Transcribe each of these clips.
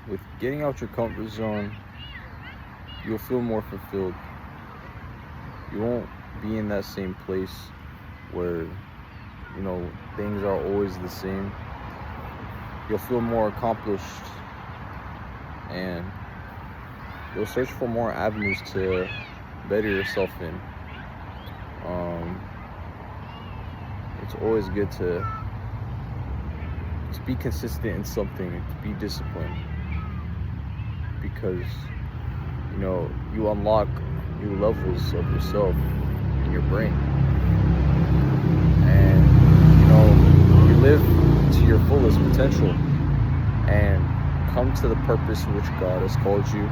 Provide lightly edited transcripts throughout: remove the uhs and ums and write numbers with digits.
with getting out your comfort zone, you'll feel more fulfilled. You won't be in that same place where, things are always the same. You'll feel more accomplished, and you'll search for more avenues to better yourself in. It's always good to be consistent in something, to be disciplined, because you unlock new levels of yourself in your brain, and you live to your fullest potential and come to the purpose in which God has called you.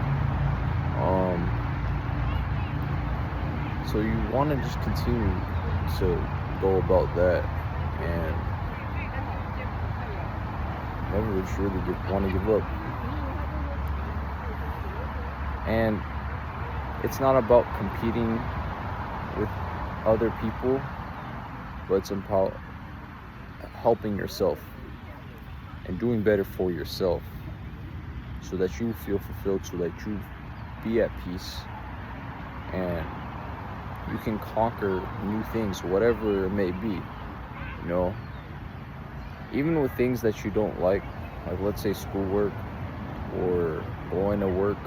So you want to just continue to go about that and never truly want to give up. And it's not about competing with other people, but it's about helping yourself and doing better for yourself, so that you feel fulfilled, so that you be at peace, and you can conquer new things, whatever it may be. Even with things that you don't like let's say schoolwork or going to work,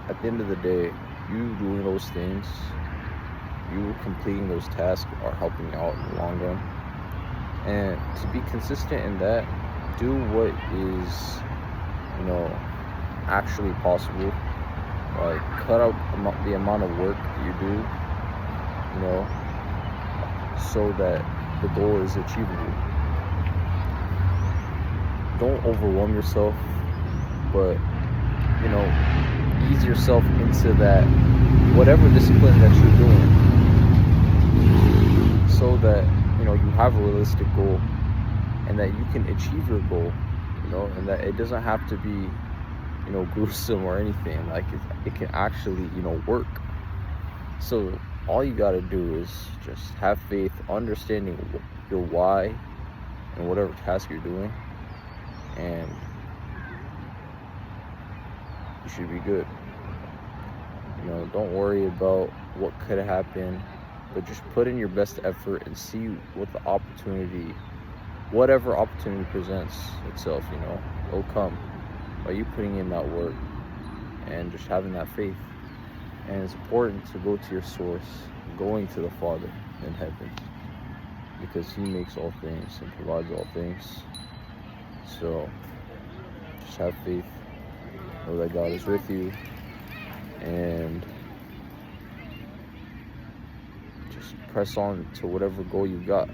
at the end of the day, you doing those things, you completing those tasks are helping you out in the long run. And to be consistent in that, do what is, actually possible. Like, cut out the amount of work that you do, so that the goal is achievable. Don't overwhelm yourself, but, ease yourself into that, whatever discipline that you're doing, so that, you have a realistic goal and that you can achieve your goal, and that it doesn't have to be, gruesome or anything. Like, it can actually, work. So all you got to do is just have faith, understanding your why and whatever task you're doing, and you should be good. Don't worry about what could happen, but just put in your best effort and see what whatever opportunity presents itself, it'll come by you putting in that work and just having that faith. And it's important to go to your source, going to the Father in heaven, because He makes all things and provides all things. So just have faith, know that God is with you, and just press on to whatever goal you got,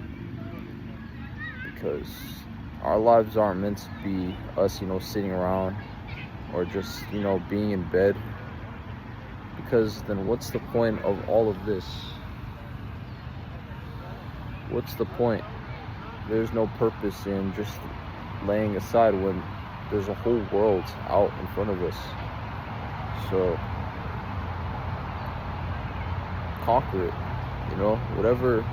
because our lives aren't meant to be us, sitting around or just, being in bed, because then what's the point of all of this? What's the point? There's no purpose in just laying aside when there's a whole world out in front of us. So conquer it, whatever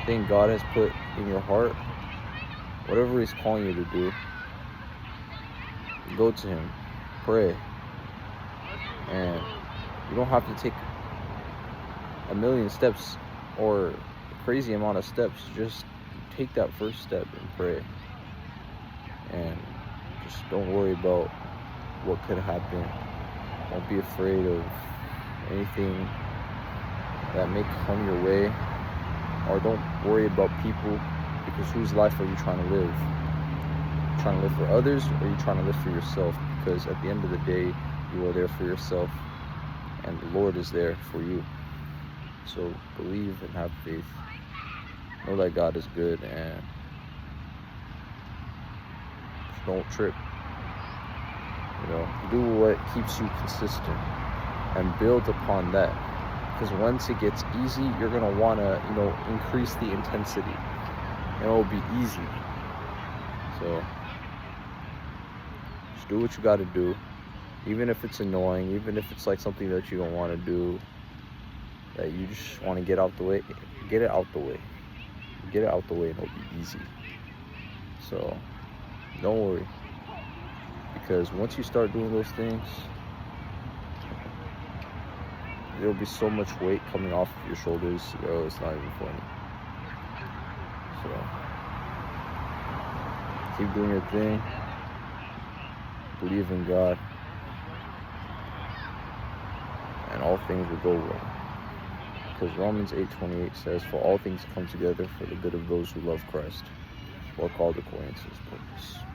thing God has put in your heart, whatever He's calling you to do, go to Him, pray, and you don't have to take a million steps or a crazy amount of steps. Just take that first step and pray, and just don't worry about what could happen. Don't be afraid of anything that may come your way, or don't worry about people, because whose life are you trying to live? Trying to live for others, or are you trying to live for yourself? Because at the end of the day, you are there for yourself, and the Lord is there for you. So believe and have faith. Know that God is good, and just don't trip. Do what keeps you consistent and build upon that. Because once it gets easy, you're going to want to, increase the intensity, and it'll be easy. So just do what you got to do, even if it's annoying, even if it's like something that you don't want to do, that you just want to get out the way. Get it out the way. Get it out the way, and it'll be easy. So don't worry. Because once you start doing those things, there'll be so much weight coming off of your shoulders. Yo, it's not even funny. So keep doing your thing. Believe in God. And all things will go well. Because Romans 8:28 says, for all things come together for the good of those who love Christ, who are called according to his purpose.